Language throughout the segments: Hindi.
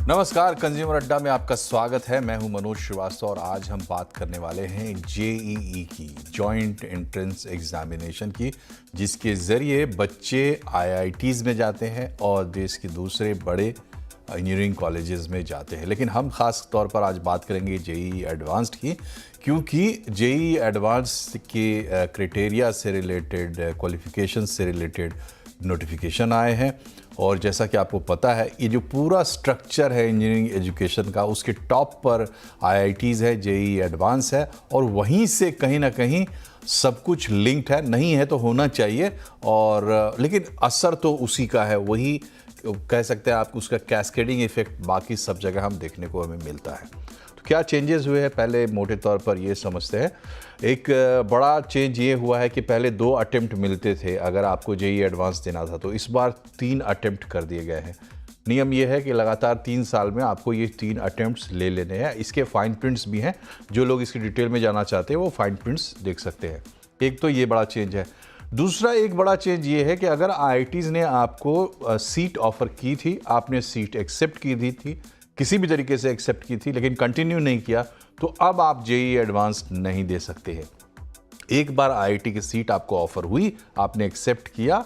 नमस्कार, कंज्यूमर अड्डा में आपका स्वागत है। मैं हूं मनोज श्रीवास्तव और आज हम बात करने वाले हैं जेईई की, जॉइंट एंट्रेंस एग्जामिनेशन की, जिसके ज़रिए बच्चे आईआईटीज़ में जाते हैं और देश के दूसरे बड़े इंजीनियरिंग कॉलेजेस में जाते हैं। लेकिन हम खास तौर पर आज बात करेंगे जेईई एडवांस्ड की, क्योंकि जेईई एडवांस के क्राइटेरिया से रिलेटेड, क्वालिफिकेशन से रिलेटेड नोटिफिकेशन आए हैं। और जैसा कि आपको पता है, ये जो पूरा स्ट्रक्चर है इंजीनियरिंग एजुकेशन का, उसके टॉप पर आईआईटीज़ है, जेईई एडवांस है, और वहीं से कहीं ना कहीं सब कुछ लिंक्ड है। नहीं है तो होना चाहिए, और लेकिन असर तो उसी का है, वही कह सकते हैं आप, उसका कैस्केडिंग इफेक्ट बाकी सब जगह हम देखने को हमें मिलता है। तो क्या चेंजेस हुए हैं, पहले मोटे तौर पर ये समझते हैं। एक बड़ा चेंज ये हुआ है कि पहले 2 अटेम्प्ट मिलते थे अगर आपको जेईई एडवांस देना था, तो इस बार 3 अटेम्प्ट कर दिए गए हैं। नियम ये है कि लगातार 3 साल में आपको ये 3 अटेम्प्ट्स ले लेने हैं। इसके फाइन प्रिंट्स भी हैं, जो लोग इसकी डिटेल में जाना चाहते हैं वो फाइन प्रिंट्स देख सकते हैं। एक तो ये बड़ा चेंज है। दूसरा एक बड़ा चेंज ये है कि अगर आईआईटीज़ ने आपको सीट ऑफ़र की थी, आपने सीट एक्सेप्ट की दी थी, किसी भी तरीके से एक्सेप्ट की थी, लेकिन कंटिन्यू नहीं किया, तो अब आप जेईई एडवांस नहीं दे सकते हैं। एक बार आईआईटी की सीट आपको ऑफ़र हुई, आपने एक्सेप्ट किया,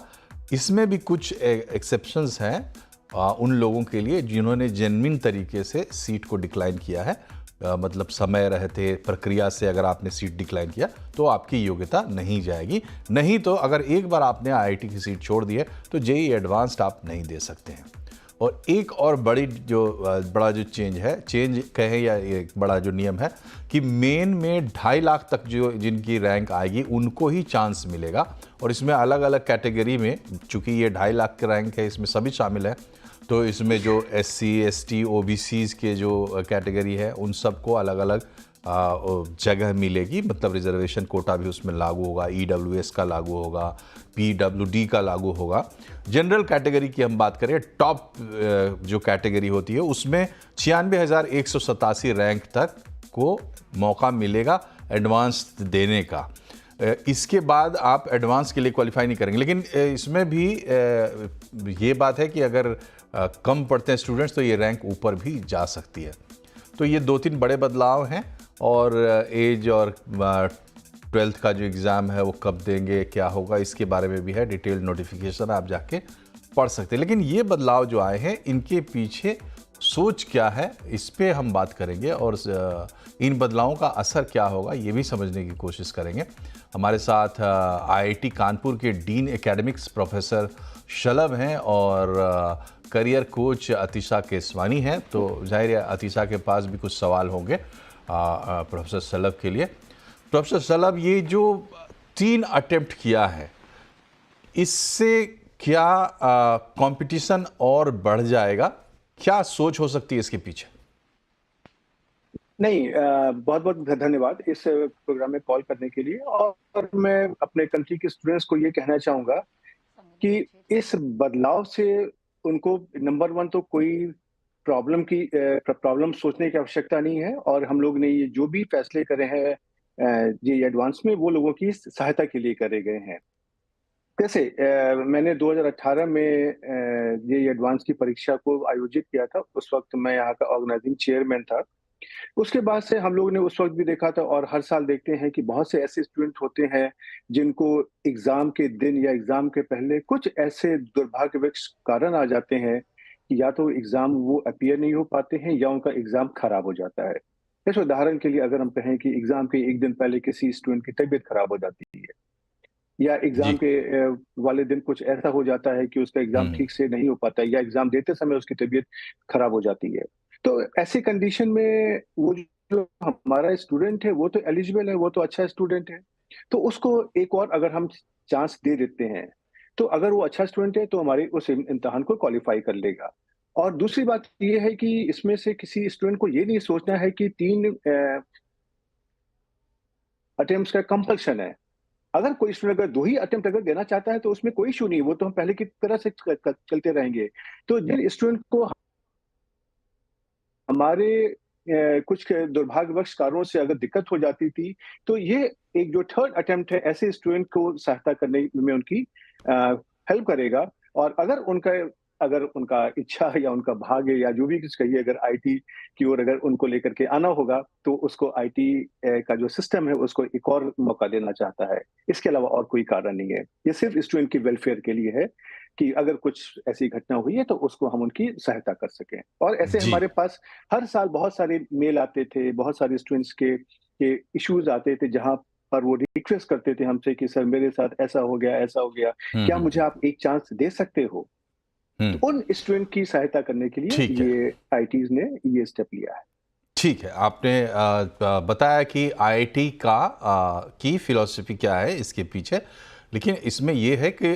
इसमें भी कुछ एक्सेप्शंस हैं उन लोगों के लिए जिन्होंने जेन्युइन तरीके से सीट को डिक्लाइन किया है। मतलब समय रहते प्रक्रिया से अगर आपने सीट डिक्लाइन किया तो आपकी योग्यता नहीं जाएगी। नहीं तो अगर एक बार आपने आईआईटी की सीट छोड़ दी है तो जेईई एडवांस्ड आप नहीं दे सकते हैं। और एक और बड़ा जो चेंज कहें या एक बड़ा जो नियम है कि मेन में 2.5 लाख तक जो जिनकी रैंक आएगी उनको ही चांस मिलेगा। और इसमें अलग अलग कैटेगरी में, चूंकि ये 2.5 लाख की रैंक है, इसमें सभी शामिल है, तो इसमें जो एससी, एसटी, ओबीसीज के जो कैटेगरी है उन सबको अलग अलग जगह मिलेगी। मतलब रिजर्वेशन कोटा भी उसमें लागू होगा, ईडब्ल्यूएस का लागू होगा, पीडब्ल्यूडी का लागू होगा। जनरल कैटेगरी की हम बात करें, टॉप जो कैटेगरी होती है उसमें 96,187 रैंक तक को मौका मिलेगा एडवांस देने का। इसके बाद आप एडवांस के लिए क्वालिफाई नहीं करेंगे। लेकिन इसमें भी ये बात है कि अगर कम पढ़ते हैं स्टूडेंट्स तो ये रैंक ऊपर भी जा सकती है। तो ये 2-3 बड़े बदलाव हैं। और एज और 12th का जो एग्ज़ाम है वो कब देंगे, क्या होगा, इसके बारे में भी है डिटेल्ड नोटिफिकेशन, आप जाके पढ़ सकते हैं। लेकिन ये बदलाव जो आए हैं इनके पीछे सोच क्या है, इस पे हम बात करेंगे, और इन बदलावों का असर क्या होगा ये भी समझने की कोशिश करेंगे। हमारे साथ आईआईटी कानपुर के डीन एकेडमिक्स प्रोफेसर शलभ हैं और करियर कोच अतिशा केसवानी हैं। तो जाहिर है अतिशा के पास भी कुछ सवाल होंगे प्रोफेसर शलभ के लिए। प्रोफेसर शलभ, ये जो 3 अटेम्प्ट किया है, इससे क्या कंपटीशन और बढ़ जाएगा? क्या सोच हो सकती है इसके पीछे? नहीं, बहुत बहुत धन्यवाद इस प्रोग्राम में कॉल करने के लिए। और मैं अपने कंट्री के स्टूडेंट्स को ये कहना चाहूँगा कि इस बदलाव से उनको नंबर 1 तो कोई प्रॉब्लम सोचने की आवश्यकता नहीं है। और हम लोग ने ये जो भी फैसले करे हैं ये एडवांस में, वो लोगों की सहायता के लिए करे गए हैं। जैसे मैंने 2018 में ये एडवांस की परीक्षा को आयोजित किया था। उस वक्त मैं यहाँ का ऑर्गेनाइजिंग चेयरमैन था। उसके बाद से हम लोगों ने उस वक्त भी देखा था, और हर साल देखते हैं कि बहुत से ऐसे स्टूडेंट होते हैं जिनको एग्जाम के दिन या एग्जाम के पहले कुछ ऐसे दुर्भाग्यवश कारण आ जाते हैं कि या तो एग्जाम वो अपीयर नहीं हो पाते हैं या उनका एग्जाम खराब हो जाता है। जैसे उदाहरण के लिए अगर हम कहें कि एग्जाम के एक दिन पहले किसी स्टूडेंट की तबीयत खराब हो जाती है, या एग्जाम जी। के वाले दिन कुछ ऐसा हो जाता है कि उसका एग्जाम हम्म। ठीक से नहीं हो पाता है, या एग्जाम देते समय उसकी तबीयत खराब हो जाती है। तो ऐसी कंडीशन में वो जो हमारा स्टूडेंट है वो तो एलिजिबल है, वो तो अच्छा स्टूडेंट है, तो उसको एक और अगर हम चांस दे देते हैं, तो अगर वो अच्छा स्टूडेंट है तो हमारे उस इम्तिहान को क्वालिफाई कर लेगा। और दूसरी बात ये है कि इसमें से किसी स्टूडेंट को ये नहीं सोचना है कि 3 अटेम्प्ट्स का कंपल्शन है। अगर कोई स्टूडेंट अगर 2 ही अटेम्प्ट अगर देना चाहता है तो उसमें कोई इश्यू नहीं है, वो तो हम पहले की तरह से चलते रहेंगे। तो जिन स्टूडेंट को हमारे कुछ दुर्भाग्यवश कारणों से अगर दिक्कत हो जाती थी, तो ये एक जो 3rd अटेम्प्ट है ऐसे स्टूडेंट को सहायता करने में उनकी हेल्प करेगा। और अगर उनका अगर उनका इच्छा या उनका भाग्य या जो भी कुछ कहिए, अगर आईटी की ओर अगर उनको लेकर के आना होगा, तो उसको आईटी का जो सिस्टम है उसको एक और मौका देना चाहता है। इसके अलावा और कोई कारण नहीं है। ये सिर्फ स्टूडेंट की वेलफेयर के लिए है कि अगर कुछ ऐसी घटना हुई है तो उसको हम उनकी सहायता कर सकें। और ऐसे जी। हमारे पास हर साल बहुत सारे मेल आते थे, बहुत सारे स्टूडेंट्स के इश्यूज़ आते थे, जहाँ पर वो रिक्वेस्ट करते थे हमसे कि सर मेरे साथ ऐसा हो गया, ऐसा हो गया, हुँ, क्या हुँ, मुझे हुँ। आप एक चांस दे सकते हो? हुँ, तो उन स्टूडेंट की सहायता करने के लिए ठीक है। ये आईटीज़ ने ये स्टेप लिया है। ठीक है, आपने बताया कि आईआईटी की फ़िलॉसफ़ी क्या है इसके पीछे। लेकिन इसमें ये है कि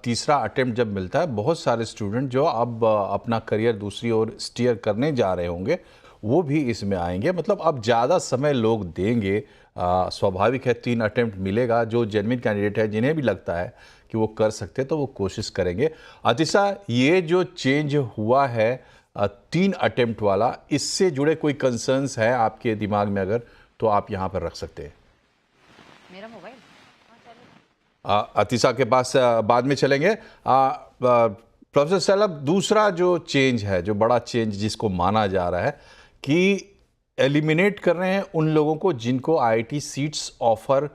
तीसरा अटेम्प्ट जब मिलता है, बहुत सारे स्टूडेंट जो अब अपना करियर दूसरी ओर स्टीयर करने जा रहे होंगे, वो भी इसमें आएँगे। मतलब अब ज़्यादा समय लोग देंगे। स्वाभाविक है 3 अटेम्प्ट मिलेगा, जो जेन्युइन कैंडिडेट है, जिन्हें भी लगता है कि वो कर सकते हैं, तो वो कोशिश करेंगे। अतिशा, ये जो चेंज हुआ है 3 अटेम्प्ट वाला, इससे जुड़े कोई कंसर्न्स है आपके दिमाग में अगर, तो आप यहाँ पर रख सकते हैं। मेरा मोबाइल हाँ चलो अतिशा के पास बाद में चलेंगे। प्रोफेसर सैलब, दूसरा जो चेंज है, जो बड़ा चेंज जिसको माना जा रहा है कि एलिमिनेट कर रहे हैं उन लोगों को जिनको आईआईटी सीट्स ऑफर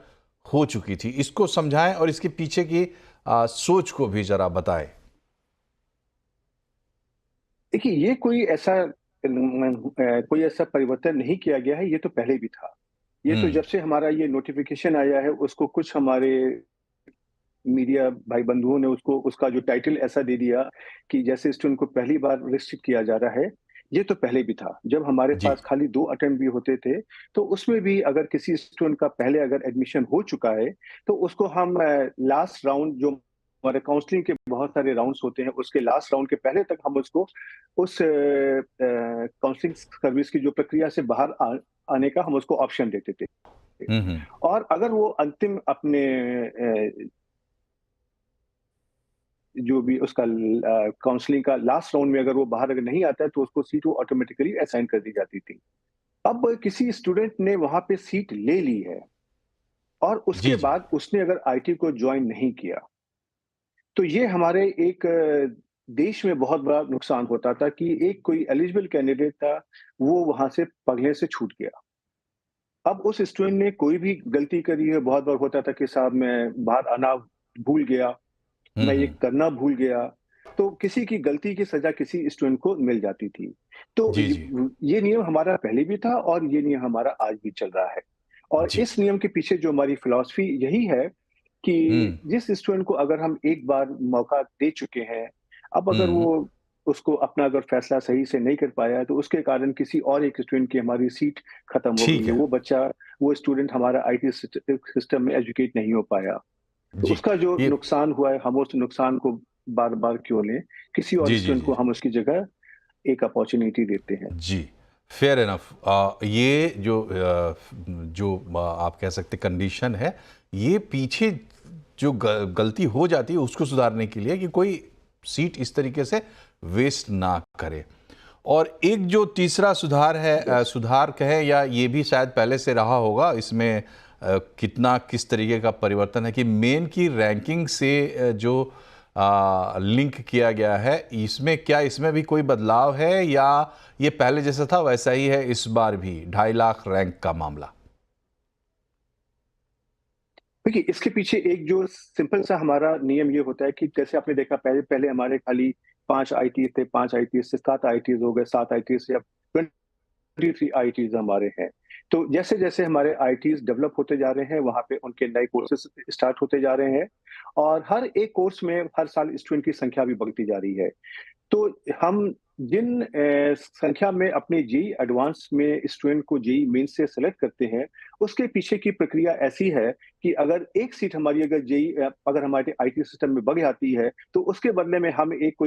हो चुकी थी, इसको समझाएं और इसके पीछे की सोच को भी जरा बताएं। देखिए, ये कोई ऐसा परिवर्तन नहीं किया गया है, ये तो पहले भी था। ये तो हम्म। जब से हमारा ये नोटिफ़िकेशन आया है, उसको कुछ हमारे मीडिया भाई बंधुओं ने उसको उसका जो टाइटल ऐसा दे दिया कि जैसे स्टूडेंट को पहली बार रिस्ट्रिक्ट किया जा रहा है, ये तो पहले भी था। जब हमारे जी। पास खाली 2 अटेम्प्ट भी होते थे, तो उसमें भी अगर किसी स्टूडेंट का पहले अगर एडमिशन हो चुका है, तो उसको हम लास्ट राउंड जो हमारे काउंसलिंग के बहुत सारे राउंड्स होते हैं, उसके लास्ट राउंड के पहले तक हम उसको उस काउंसलिंग सर्विस की जो प्रक्रिया से बाहर आने का हम उसको ऑप्शन देते थे। हम्म। और अगर वो अंतिम अपने जो भी उसका काउंसलिंग का लास्ट राउंड में अगर वो बाहर अगर नहीं आता है, तो उसको सीट वो ऑटोमेटिकली असाइन कर दी जाती थी। अब किसी स्टूडेंट ने वहां पे सीट ले ली है और जी उसके जी। बाद उसने अगर आईटी को ज्वाइन नहीं किया, तो ये हमारे एक देश में बहुत बड़ा नुकसान होता था कि एक कोई एलिजिबल कैंडिडेट था, वो वहां से पगले से छूट गया। अब उस स्टूडेंट ने कोई भी गलती करी है, बहुत बार होता था कि साहब मैं बाहर आना भूल गया, मैं ये हम्म। करना भूल गया, तो किसी की गलती की सज़ा किसी स्टूडेंट को मिल जाती थी। तो जी जी। ये नियम हमारा पहले भी था और ये नियम हमारा आज भी चल रहा है। और जी। इस नियम के पीछे जो हमारी फिलॉसफी यही है कि हम्म। जिस स्टूडेंट को अगर हम एक बार मौका दे चुके हैं, अब अगर हम्म। वो उसको अपना अगर फैसला सही से नहीं कर पाया, तो उसके कारण किसी और एक स्टूडेंट की हमारी सीट खत्म हो गई ठीक है। है। वो बच्चा, वो स्टूडेंट हमारा आईटी सिस्टम में एजुकेट नहीं हो पाया। तो जी। उसका जो ये नुकसान हुआ है, हम उस नुकसान को बार-बार क्यों लें? किसी और जी जी स्टूडेंट जी। को हम उसकी जगह एक अपॉर्च्युनिटी देते हैं। जी, फेयर इनफ। ये जो आप कह सकते कंडीशन है, ये पीछे जो गलती हो जाती है उसको सुधारने के लिए कि कोई सीट इस तरीके से वेस्ट ना करे। और एक जो तीसरा सुधार है, यस। सुधार कहें या ये भी शायद पहले से रहा होगा, इसमें कितना किस तरीके का परिवर्तन है कि मेन की रैंकिंग से जो लिंक किया गया है, इसमें क्या इसमें भी कोई बदलाव है या ये पहले जैसा था वैसा ही है इस बार भी 2.5 लाख रैंक का मामला? देखिए, इसके पीछे एक जो सिंपल सा हमारा नियम ये होता है कि जैसे आपने देखा पहले पहले हमारे खाली 5 आईटी थे, 5 आईटी से 7 आईटीज़ हो गए, 7 आईटी से अब 23 आईटीज़ हमारे हैं। तो जैसे-जैसे हमारे आईटीज़ डेवलप होते जा रहे हैं, वहाँ पे उनके नए कोर्सेज़ स्टार्ट होते जा रहे हैं और हर एक कोर्स में हर साल स्टूडेंट की संख्या भी बढ़ती जा रही है। तो हम जिन संख्या में अपने जेईई एडवांस में स्टूडेंट को जेईई मेंस से सेलेक्ट करते हैं, उसके पीछे की प्रक्रिया ऐसी है कि अगर एक सीट हमारी अगर अगर हमारे आईटी सिस्टम में बढ़ जाती है, तो उसके बदले में हम एक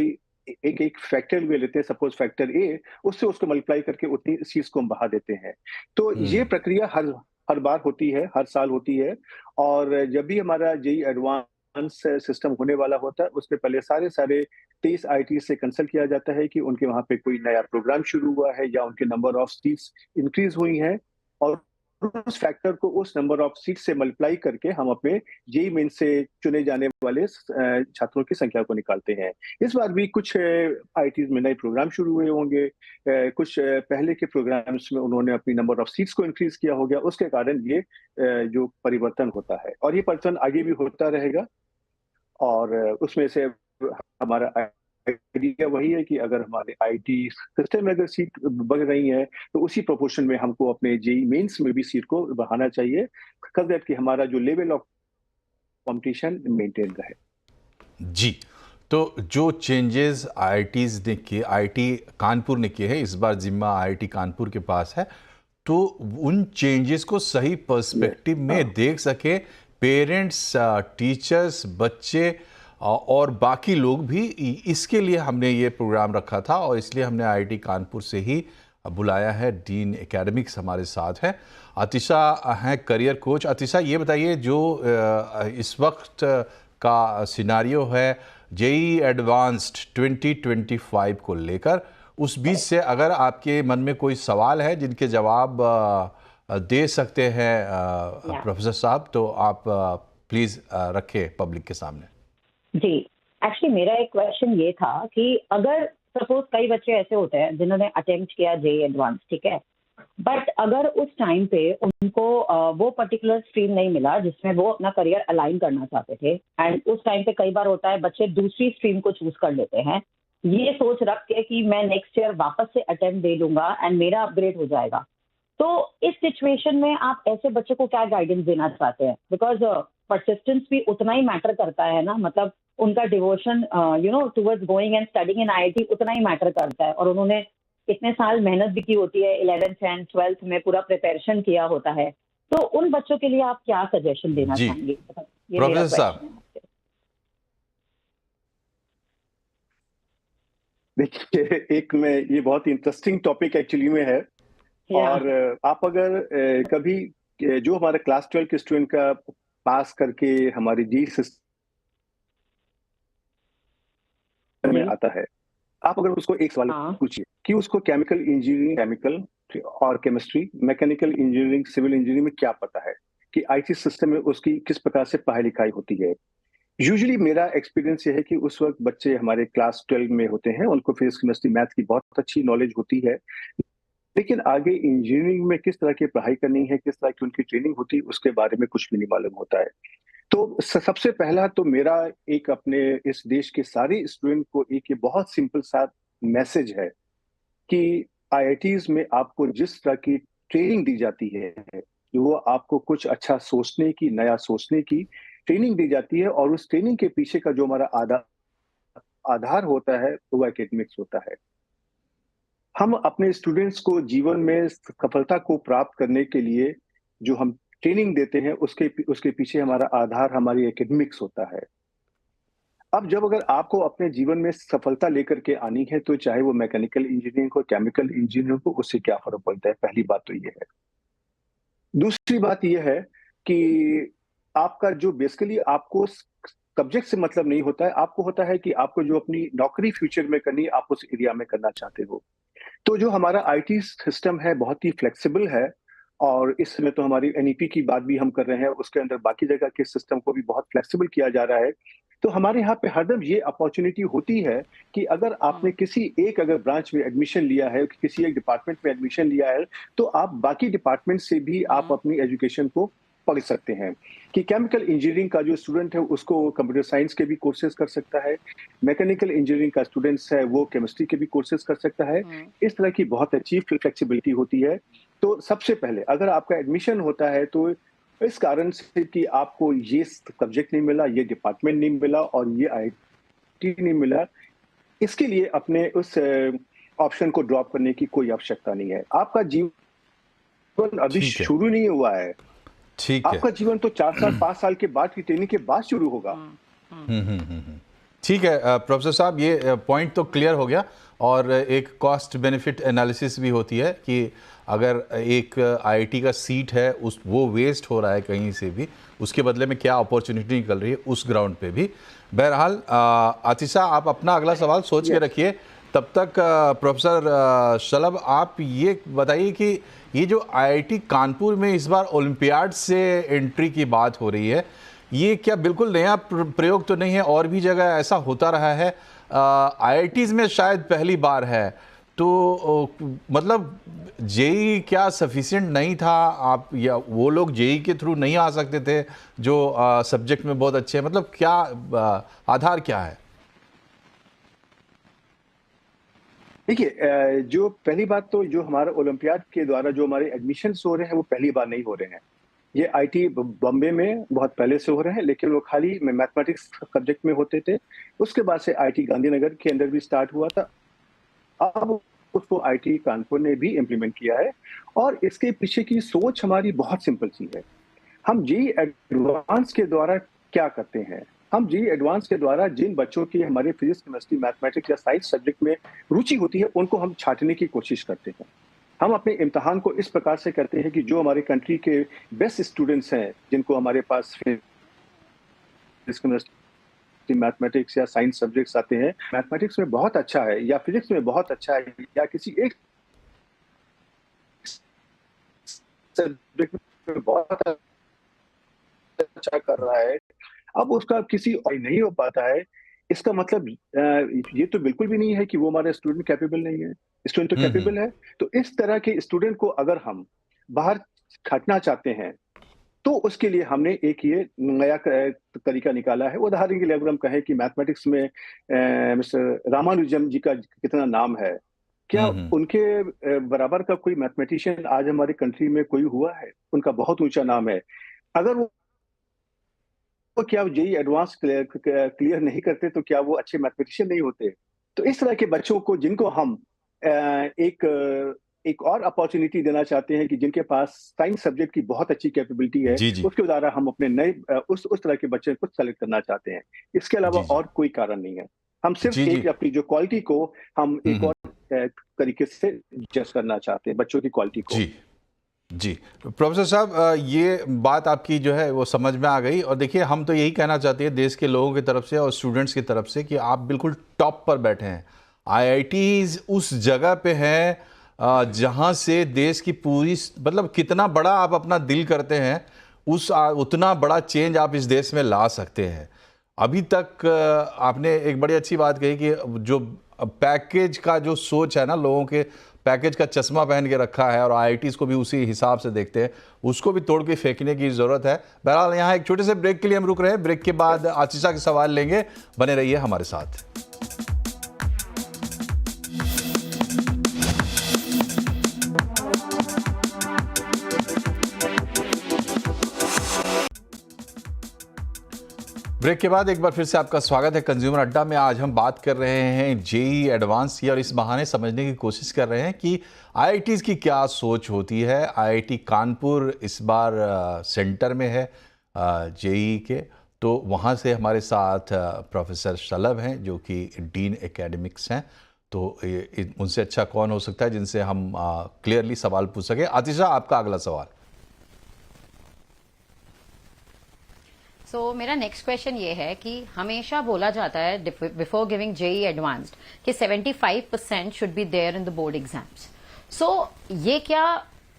फैक्टर ले लेते हैं, सपोज़ फैक्टर ए, उससे उसको मल्टीप्लाई करके उतनी सीट्स को हम बढ़ा देते हैं। तो ये हम्म। प्रक्रिया हर हर बार होती है, हर साल होती है और जब भी हमारा जेईई एडवांस सिस्टम होने वाला होता है, उससे पहले सारे 23 आईटी से कंसल्ट किया जाता है कि उनके वहाँ पे कोई नया प्रोग्राम शुरू हुआ है या उनके नंबर ऑफ सीट्स इंक्रीज़ हुई हैं और उस फैक्टर को उस नंबर ऑफ सीट से मल्टीप्लाई करके हम अपने जेईई मेन से चुने जाने वाले छात्रों की संख्या को निकालते हैं। इस बार भी कुछ आईआईटीज में नए प्रोग्राम शुरू हुए होंगे, कुछ पहले के प्रोग्राम्स में उन्होंने अपनी नंबर ऑफ सीट्स को इंक्रीज किया हो गया, उसके कारण ये जो परिवर्तन होता है और ये परिवर्तन आगे भी होता रहेगा। और उसमें से हमारा आइडिया वही है कि अगर हमारे आईटी सिस्टम में अगर सीट बढ़ रही है तो उसी प्रोपोर्शन में हमको अपने जेईई मेंस में भी सीट को बढ़ाना चाहिए, कर दैट कि हमारा जो लेवल ऑफ कंपटीशन मेंटेन रहे। जी, तो जो चेंजेस आईआईटीज ने किए, आईआईटी कानपुर ने किए हैं, इस बार जिम्मा आईआईटी कानपुर के पास है, तो उन चेंजेस को सही पर्सपेक्टिव में देख सके पेरेंट्स, टीचर्स, बच्चे और बाकी लोग भी, इसके लिए हमने ये प्रोग्राम रखा था और इसलिए हमने आईआईटी कानपुर से ही बुलाया है। डीन एकेडमिक्स हमारे साथ हैं, अतिशा हैं करियर कोच। अतिशा, ये बताइए जो इस वक्त का सिनारियो है जेईई एडवांस्ड 2025 को लेकर, उस बीच से अगर आपके मन में कोई सवाल है जिनके जवाब दे सकते हैं प्रोफेसर साहब, तो आप प्लीज़ रखें पब्लिक के सामने। जी, एक्चुअली मेरा एक क्वेश्चन ये था कि अगर सपोज कई बच्चे ऐसे होते हैं जिन्होंने अटेम्प्ट किया जेईई एडवांस, ठीक है, बट अगर उस टाइम पे उनको वो पर्टिकुलर स्ट्रीम नहीं मिला जिसमें वो अपना करियर अलाइन करना चाहते थे, एंड उस टाइम पे कई बार होता है बच्चे दूसरी स्ट्रीम को चूज कर लेते हैं ये सोच रख के कि मैं नेक्स्ट ईयर वापस से अटेम्प्ट दे लूंगा एंड मेरा अपग्रेड हो जाएगा। तो इस सिचुएशन में आप ऐसे बच्चे को क्या गाइडेंस देना चाहते हैं? बिकॉज परसिस्टेंस भी उतना ही मैटर करता है ना, मतलब उनका devotion towards going and studying in IIT उतना ही मैटर करता है, और उन्होंने इतने साल मेहनत भी की होती है, 11th एंड 12th में पूरा प्रिपरेशन किया होता है। तो उन बच्चों के लिए आप क्या सजेशन देना चाहेंगे? प्रोफेसर साहब, देखिए, एक में ये बहुत इंटरेस्टिंग टॉपिक एक्चुअली में है। और आप अगर कभी जो हमारे क्लास 12 के स्टूडेंट का पास करके हमारी जेईई सिस्टम में आता है, आप अगर उसको एक सवाल पूछिए कि उसको केमिकल इंजीनियरिंग, केमिकल और chemistry, mechanical engineering, civil engineering में क्या पता है, कि आईटी सिस्टम में उसकी किस प्रकार से पढ़ाई लिखाई होती है। यूजुअली मेरा एक्सपीरियंस ये है कि उस वक्त बच्चे हमारे क्लास 12 में होते हैं, उनको फिजिक्स, केमिस्ट्री, मैथ की बहुत अच्छी नॉलेज होती है, लेकिन आगे इंजीनियरिंग में किस तरह की पढ़ाई करनी है, किस तरह की उनकी ट्रेनिंग होती है, उसके बारे में कुछ भी नहीं मालूम होता है। तो सबसे पहला तो मेरा एक अपने इस देश के सारे स्टूडेंट को एक ये बहुत सिंपल सा मैसेज है कि आईआईटीज में आपको जिस तरह की ट्रेनिंग दी जाती है, वो आपको कुछ अच्छा सोचने की, नया सोचने की ट्रेनिंग दी जाती है, और उस ट्रेनिंग के पीछे का जो हमारा आधार होता है वो एकेडमिक्स होता है। हम अपने स्टूडेंट्स को जीवन में सफलता को प्राप्त करने के लिए जो हम ट्रेनिंग देते हैं, उसके पीछे हमारा आधार हमारी एकेडमिक्स होता है। अब जब अगर आपको अपने जीवन में सफलता लेकर के आनी है, तो चाहे वो मैकेनिकल इंजीनियरिंग हो, केमिकल इंजीनियरिंग हो, उससे क्या फर्क पड़ता है? पहली बात तो ये है। दूसरी बात यह है कि आपका जो बेसिकली आपको सब्जेक्ट से मतलब नहीं होता है, आपको होता है कि आपको जो अपनी नौकरी फ्यूचर में करनी है, आप उस एरिया में करना चाहते हो। तो जो हमारा आईटी सिस्टम है बहुत ही फ्लेक्सिबल है, और इसमें तो हमारी एनईपी की बात भी हम कर रहे हैं, उसके अंदर बाकी जगह के सिस्टम को भी बहुत फ्लेक्सिबल किया जा रहा है। तो हमारे यहाँ पे हरदम ये अपॉर्चुनिटी होती है कि अगर आपने किसी एक अगर ब्रांच में एडमिशन लिया है, किसी एक डिपार्टमेंट में एडमिशन लिया है, तो आप बाकी डिपार्टमेंट से भी आप अपनी एजुकेशन को पढ़ सकते हैं। कि केमिकल इंजीनियरिंग का जो स्टूडेंट है उसको कंप्यूटर साइंस के भी कोर्सेज कर सकता है, मैकेनिकल इंजीनियरिंग का स्टूडेंट्स है वो केमिस्ट्री के भी कोर्सेज कर सकता है। इस तरह की बहुत अच्छी फ्लेक्सिबिलिटी होती है। तो सबसे पहले अगर आपका एडमिशन होता है तो इस कारण से कि आपको ये सब्जेक्ट नहीं मिला, ये डिपार्टमेंट नहीं मिला और ये आईटी नहीं मिला, इसके लिए अपने उस ऑप्शन को ड्रॉप करने की कोई आवश्यकता नहीं है। आपका जीवन अभी शुरू नहीं हुआ है, ठीक है। आपका जीवन तो 4 साल 5 साल के बाद की ट्रेनिंग के बाद शुरू होगा। ठीक है प्रोफेसर साहब, ये पॉइंट तो क्लियर हो गया। और एक कॉस्ट बेनिफिट एनालिसिस भी होती है कि अगर एक आईआईटी का सीट है वो वेस्ट हो रहा है कहीं से भी, उसके बदले में क्या अपॉर्चुनिटी निकल रही है उस ग्राउंड पे भी। बहरहाल अतिशा, आप अपना अगला सवाल सोच के रखिए तब तक प्रोफेसर शलभ, आप ये बताइए कि ये जो आईआईटी कानपुर में इस बार ओलंपियाड से एंट्री की बात हो रही है, ये क्या बिल्कुल नया प्रयोग तो नहीं है? और भी जगह ऐसा होता रहा है, आईआईटीज में शायद पहली बार है। तो मतलब जेई क्या सफिशिएंट नहीं था? आप या वो लोग जेई के थ्रू नहीं आ सकते थे जो सब्जेक्ट में बहुत अच्छे हैं? मतलब क्या आधार क्या है? देखिए, जो पहली बात तो जो हमारा ओलंपियाड के द्वारा जो हमारे एडमिशन्स हो रहे हैं वो पहली बार नहीं हो रहे हैं। ये आईटी बॉम्बे में बहुत पहले से हो रहे हैं, लेकिन वो खाली मैथमेटिक्स सब्जेक्ट में होते थे। उसके बाद से आईटी गांधीनगर के अंदर भी स्टार्ट हुआ था। अब उसको आईटी कानपुर ने भी इम्प्लीमेंट किया है, और इसके पीछे की सोच हमारी बहुत सिंपल सी है। हम जेईई एडवांस के द्वारा क्या करते हैं? हम जेईई एडवांस के द्वारा जिन बच्चों की हमारे फिजिक्स, केमिस्ट्री, मैथमेटिक्स या साइंस सब्जेक्ट में रुचि होती है, उनको हम छांटने की कोशिश करते हैं। हम अपने इम्तिहान को इस प्रकार से करते हैं कि जो हमारे कंट्री के बेस्ट स्टूडेंट्स हैं, जिनको हमारे पास फिजिक्स, केमिस्ट्री, मैथमेटिक्स या साइंस सब्जेक्ट्स आते हैं, मैथमेटिक्स में बहुत अच्छा है या फिजिक्स में बहुत अच्छा है या किसी एक सब्जेक्ट में बहुत अच्छा कर रहा है, अब उसका किसी और नहीं हो पाता है, इसका मतलब ये तो बिल्कुल भी नहीं है कि वो हमारा स्टूडेंट कैपेबल नहीं है। स्टूडेंट तो कैपेबल है। तो इस तरह के स्टूडेंट को अगर हम बाहर छांटना चाहते हैं, तो उसके लिए हमने एक ये नया तरीका निकाला है। उदाहरण के लिए अगर हम कहें कि मैथमेटिक्स में मिस्टर रामानुजम जी का कितना नाम है, क्या उनके बराबर का कोई मैथमेटिशियन आज हमारी कंट्री में कोई हुआ है? उनका बहुत ऊंचा नाम है। अगर वो तो क्या जेईई एडवांस क्लियर नहीं करते तो क्या वो अच्छे मैथमेटिशियन नहीं होते? तो इस तरह के बच्चों को जिनको हम एक और अपॉर्चुनिटी देना चाहते हैं कि जिनके पास साइंस सब्जेक्ट की बहुत अच्छी कैपेबिलिटी है, जी, जी। उसके द्वारा हम अपने नए उस तरह के बच्चे को सेलेक्ट करना चाहते हैं। इसके अलावा जी, जी। और कोई कारण नहीं है। हम सिर्फ जी, जी। एक अपनी जो क्वालिटी को हम एक और तरीके से जज करना चाहते हैं, बच्चों की क्वालिटी को। जी, जी। प्रोफेसर साहब, ये बात आपकी जो है वो समझ में आ गई, और देखिए हम तो यही कहना चाहते हैं देश के लोगों की तरफ से और स्टूडेंट्स की तरफ से कि आप बिल्कुल टॉप पर बैठे हैं। आईआईटीज़ उस जगह पे हैं जहाँ से देश की पूरी मतलब कितना बड़ा आप अपना दिल करते हैं, उतना बड़ा चेंज आप इस देश में ला सकते हैं। अभी तक आपने एक बड़ी अच्छी बात कही कि जो पैकेज का जो सोच है ना, लोगों के पैकेज का चश्मा पहन के रखा है और आईआईटीज़ को भी उसी हिसाब से देखते हैं, उसको भी तोड़ के फेंकने की ज़रूरत है। बहरहाल यहाँ एक छोटे से ब्रेक के लिए हम रुक रहे हैं। ब्रेक के बाद आशीषा के सवाल लेंगे, बने रहिए हमारे साथ। ब्रेक के बाद एक बार फिर से आपका स्वागत है कंज्यूमर अड्डा में। आज हम बात कर रहे हैं जेईई एडवांस की, और इस बहाने समझने की कोशिश कर रहे हैं कि आईआईटीज़ की क्या सोच होती है। आईआईटी कानपुर इस बार सेंटर में है जेईई के, तो वहाँ से हमारे साथ प्रोफेसर शलभ हैं जो कि डीन एकेडमिक्स हैं। तो उनसे अच्छा कौन हो सकता है जिनसे हम क्लियरली सवाल पूछ सके। आतिशा, आपका अगला सवाल। मेरा नेक्स्ट क्वेश्चन ये है कि हमेशा बोला जाता है बिफोर गिविंग जेईई एडवांस्ड कि 75% should be there in the board exams. ये क्या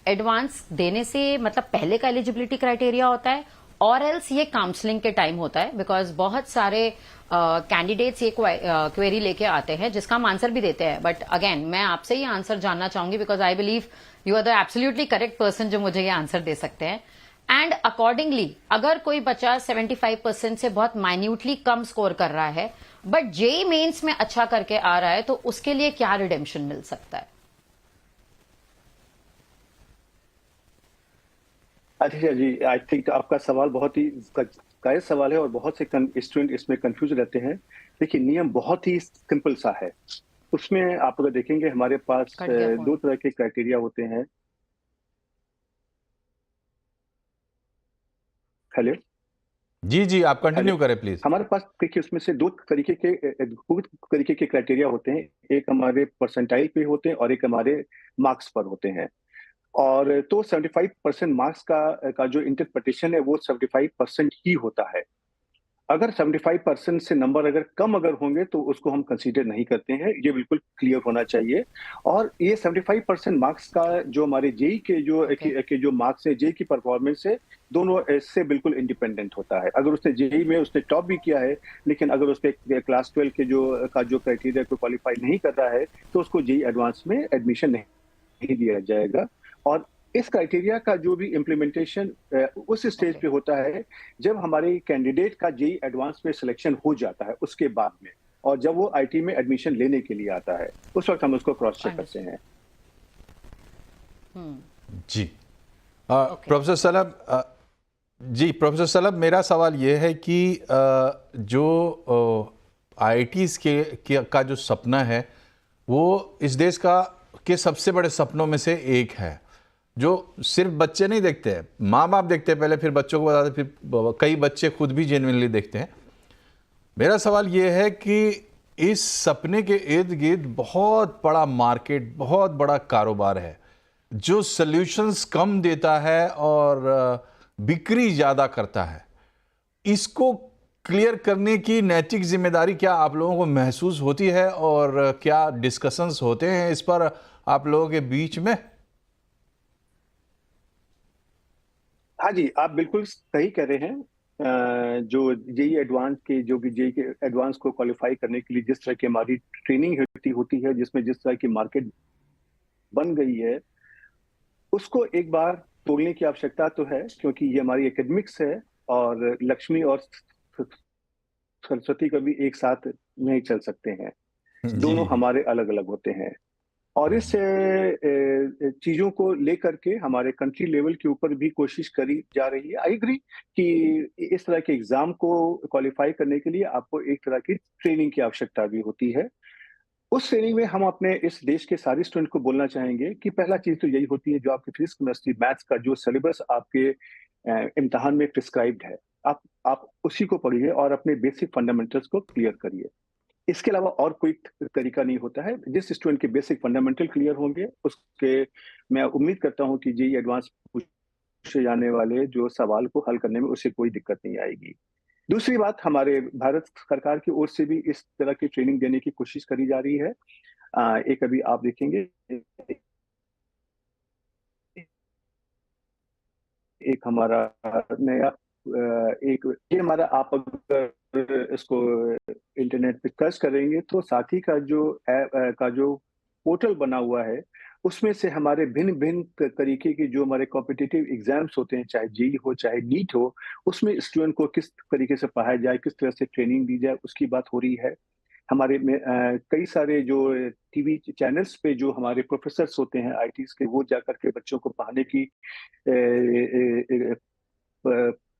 एडवांस देने से मतलब पहले का एलिजिबिलिटी क्राइटेरिया होता है, और एल्स ये काउंसलिंग के टाइम होता है? बिकॉज बहुत सारे कैंडिडेट्स ये क्वेरी लेके आते हैं जिसका हम आंसर भी देते हैं, बट अगेन मैं आपसे ये आंसर जानना चाहूंगी because I believe you are the absolutely correct person जो मुझे ये आंसर दे सकते हैं। एंड अकॉर्डिंगली अगर कोई बच्चा 75% से बहुत माइन्यूटली कम स्कोर कर रहा है बट जेईई मेंस में अच्छा करके आ रहा है, तो उसके लिए क्या रिडेम्पशन मिल सकता है? अच्छा जी, आई थिंक आपका सवाल बहुत ही जायज सवाल है और बहुत से स्टूडेंट इसमें कंफ्यूज रहते हैं। देखिए, नियम बहुत ही सिंपल सा है। उसमें आप अगर देखेंगे हमारे पास दो तरह के क्राइटेरिया होते हैं। हेलो जी जी, आप कंटिन्यू करें प्लीज। हमारे पास देखिए उसमें से दो तरीके के क्राइटेरिया होते हैं। एक हमारे परसेंटाइल पे होते हैं और एक हमारे मार्क्स पर होते हैं। और तो 75% मार्क्स का जो इंटरप्रिटेशन है वो 75% ही होता है। अगर 75% से नंबर अगर कम अगर होंगे तो उसको हम कंसीडर नहीं करते हैं, ये बिल्कुल क्लियर होना चाहिए। और ये 75% मार्क्स का जो हमारे जेई के जो Okay. के जो मार्क्स है, जेई की परफॉर्मेंस है, दोनों इससे बिल्कुल इंडिपेंडेंट होता है। अगर उसने जेई में उसने टॉप भी किया है, लेकिन अगर उसके क्लास 12 के जो क्राइटेरिया को क्वालिफाई नहीं कर रहा है, तो उसको जेई एडवांस में एडमिशन नहीं दिया जाएगा। और इस क्राइटेरिया का जो भी इम्प्लीमेंटेशन उस स्टेज पे होता है जब हमारे कैंडिडेट का जेई एडवांस में सिलेक्शन हो जाता है, उसके बाद में, और जब वो आईटी में एडमिशन लेने के लिए आता है, उस वक्त हम उसको क्रॉस चेक करते हैं। जी प्रोफेसर सलब, जी प्रोफेसर सलब, मेरा सवाल ये है कि जो आईआईटीज़ का जो सपना है वो इस देश के सबसे बड़े सपनों में से एक है, जो सिर्फ बच्चे नहीं देखते हैं, माँ बाप देखते हैं पहले, फिर बच्चों को बताते, फिर कई बच्चे खुद भी जेन्युइनली देखते हैं। मेरा सवाल ये है कि इस सपने के इर्द गिर्द बहुत बड़ा मार्केट, बहुत बड़ा कारोबार है जो सॉल्यूशंस कम देता है और बिक्री ज़्यादा करता है। इसको क्लियर करने की नैतिक जिम्मेदारी क्या आप लोगों को महसूस होती है, और क्या डिस्कशंस होते हैं इस पर आप लोगों के बीच में? हाँ जी, आप बिल्कुल सही कह रहे हैं। जो जेई एडवांस के जो कि जेई के एडवांस को क्वालिफाई करने के लिए जिस तरह की हमारी ट्रेनिंग होती है, जिसमें जिस तरह की मार्केट बन गई है, उसको एक बार तोड़ने की आवश्यकता तो है, क्योंकि ये हमारी एकेडमिक्स है और लक्ष्मी और सरस्वती कभी एक साथ नहीं चल सकते हैं। जी दोनों जी। हमारे अलग अलग होते हैं। और इस चीजों को लेकर के हमारे कंट्री लेवल के ऊपर भी कोशिश करी जा रही है। आई एग्री कि इस तरह के एग्जाम को क्वालिफाई करने के लिए आपको एक तरह की ट्रेनिंग की आवश्यकता भी होती है। उस ट्रेनिंग में हम अपने इस देश के सारे स्टूडेंट को बोलना चाहेंगे कि पहला चीज तो यही होती है, जो आपके फिजिक्स केमिस्ट्री मैथ्स का जो सिलेबस आपके इम्तिहान में प्रिस्क्राइब्ड है, आप उसी को पढ़िए और अपने बेसिक फंडामेंटल्स को क्लियर करिए। इसके अलावा और कोई तरीका नहीं होता है। जिस स्टूडेंट के बेसिक फंडामेंटल क्लियर होंगे, उसके मैं उम्मीद करता हूं कि जेईई एडवांस पूछे जाने वाले जो सवाल को हल करने में उसे कोई दिक्कत नहीं आएगी। दूसरी बात, हमारे भारत सरकार की ओर से भी इस तरह की ट्रेनिंग देने की कोशिश करी जा रही है। एक अभी आप देखेंगे, एक हमारा नया एक ये हमारा, आप अगर इसको इंटरनेट पे सर्च करेंगे तो साथी का जो ऐप का जो पोर्टल बना हुआ है, उसमें से हमारे भिन्न भिन्न तरीके के जो हमारे कॉम्पिटिटिव एग्जाम्स होते हैं, चाहे जेईई हो चाहे नीट हो, उसमें स्टूडेंट को किस तरीके से पढ़ाया जाए, किस तरह से ट्रेनिंग दी जाए, उसकी बात हो रही है। हमारे में कई सारे जो टीवी चैनल्स पे जो हमारे प्रोफेसर्स होते हैं आईटीज के, वो जाकर के बच्चों को पढ़ाने की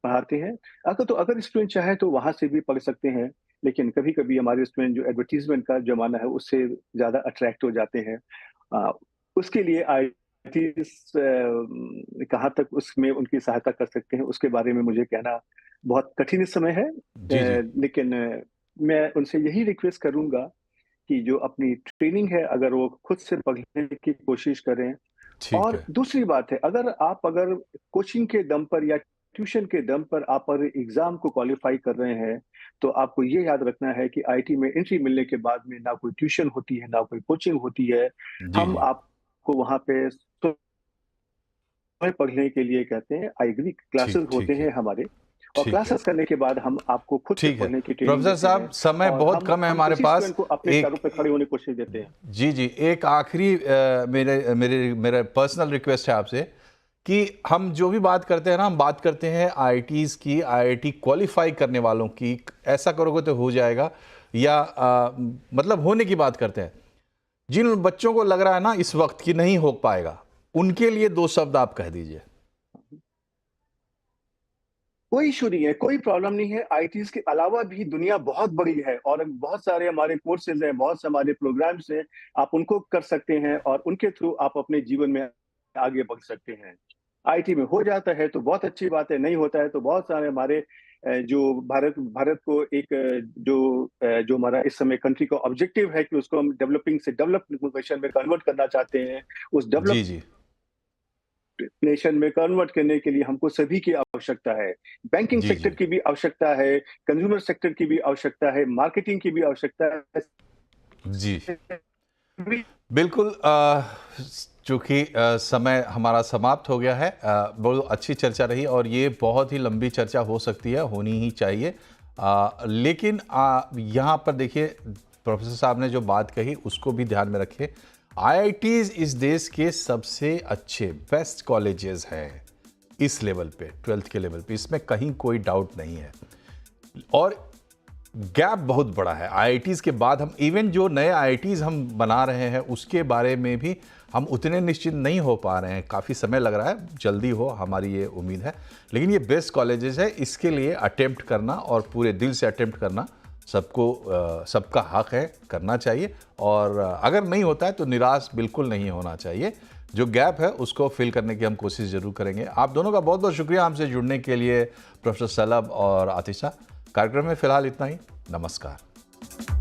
पढ़ाते हैं। अगर स्टूडेंट चाहे तो वहां से भी पढ़ सकते हैं, लेकिन कभी कभी हमारे स्टूडेंट जो एडवर्टीजमेंट का जमाना है उससे ज्यादा अट्रैक्ट हो जाते हैं। उसके लिए आई कहाँ तक उसमें उनकी सहायता कर सकते हैं, उसके बारे में मुझे कहना बहुत कठिन इस समय है। जी जी। लेकिन मैं उनसे यही रिक्वेस्ट करूंगा कि जो अपनी ट्रेनिंग है, अगर वो खुद से पढ़ने की कोशिश करें। ठीक और है। दूसरी बात है, अगर कोचिंग के दम पर या ट्यूशन के दम पर आप अगर एग्जाम को क्वालिफाई कर रहे हैं, तो आपको ये याद रखना है कि आईटी में एंट्री मिलने के बाद में ना कोई ट्यूशन होती है, ना कोई कोचिंग होती है। जी हम जी। आपको वहां पे पढ़ने के लिए कहते हैं। आई एग्री, क्लासेस ठीक होते ठीक है। हैं हमारे, और ठीक है। क्लासेस करने के बाद हम आपको खुद से ठीक है पढ़ने की ट्रेनिंग प्रोफेसर देते साहब, हैं। समय और बहुत हम कम है हम हमारे उसी पास। स्टूडेंट को अपने पैरों एक, पर खड़े होने की कोशिश देते हैं। जी जी, एक आखिरी मेरे मेरे मेरा पर्सनल रिक्वेस्ट है आपसे कि हम जो भी बात करते हैं ना, हम बात करते हैं आईआईटीज़ की, आईआईटी क्वालिफाई करने वालों की। ऐसा करोगे तो हो जाएगा, या मतलब होने की बात करते हैं। जिन बच्चों को लग रहा है ना इस वक्त कि नहीं हो पाएगा, उनके लिए दो शब्द आप कह दीजिए। कोई इशू नहीं है, कोई प्रॉब्लम नहीं है। आईटीज के अलावा भी दुनिया बहुत बड़ी है और बहुत सारे हमारे कोर्सेज हैं, बहुत से हमारे प्रोग्राम्स हैं। आप उनको कर सकते हैं और उनके थ्रू आप अपने जीवन में आगे बढ़ सकते हैं। आईटी में हो जाता है तो बहुत अच्छी बात है, नहीं होता है तो बहुत सारे हमारे जो भारत को एक जो हमारा इस समय कंट्री का ऑब्जेक्टिव है कि उसको हम डेवलपिंग से डेवलप्ड नेशन में कन्वर्ट करना चाहते हैं, उस जी डेवलप जी। नेशन में कन्वर्ट करने के लिए हमको सभी की आवश्यकता है। बैंकिंग जी, सेक्टर जी। की भी आवश्यकता है, कंज्यूमर सेक्टर की भी आवश्यकता है, मार्केटिंग की भी आवश्यकता है। जी। बिल्कुल चूँकि समय हमारा समाप्त हो गया है, बहुत अच्छी चर्चा रही और ये बहुत ही लंबी चर्चा हो सकती है, होनी ही चाहिए। लेकिन यहाँ पर देखिए प्रोफेसर साहब ने जो बात कही उसको भी ध्यान में रखें। आईआईटीज़ इस देश के सबसे अच्छे बेस्ट कॉलेजेस हैं इस लेवल पे, 12th के लेवल पे, इसमें कहीं कोई डाउट नहीं है। और गैप बहुत बड़ा है आईआईटीज़ के बाद। हम इवन जो नए आईआईटीज़ हम बना रहे हैं उसके बारे में भी हम उतने निश्चित नहीं हो पा रहे हैं, काफ़ी समय लग रहा है, जल्दी हो हमारी ये उम्मीद है। लेकिन ये बेस्ट कॉलेजेस है, इसके लिए अटेम्प्ट करना और पूरे दिल से अटेम्प्ट करना सबका हक है, करना चाहिए। और अगर नहीं होता है तो निराश बिल्कुल नहीं होना चाहिए। जो गैप है उसको फिल करने की हम कोशिश ज़रूर करेंगे। आप दोनों का बहुत बहुत शुक्रिया हमसे जुड़ने के लिए, प्रोफेसर सलब और आतिशा। कार्यक्रम में फिलहाल इतना ही। नमस्कार।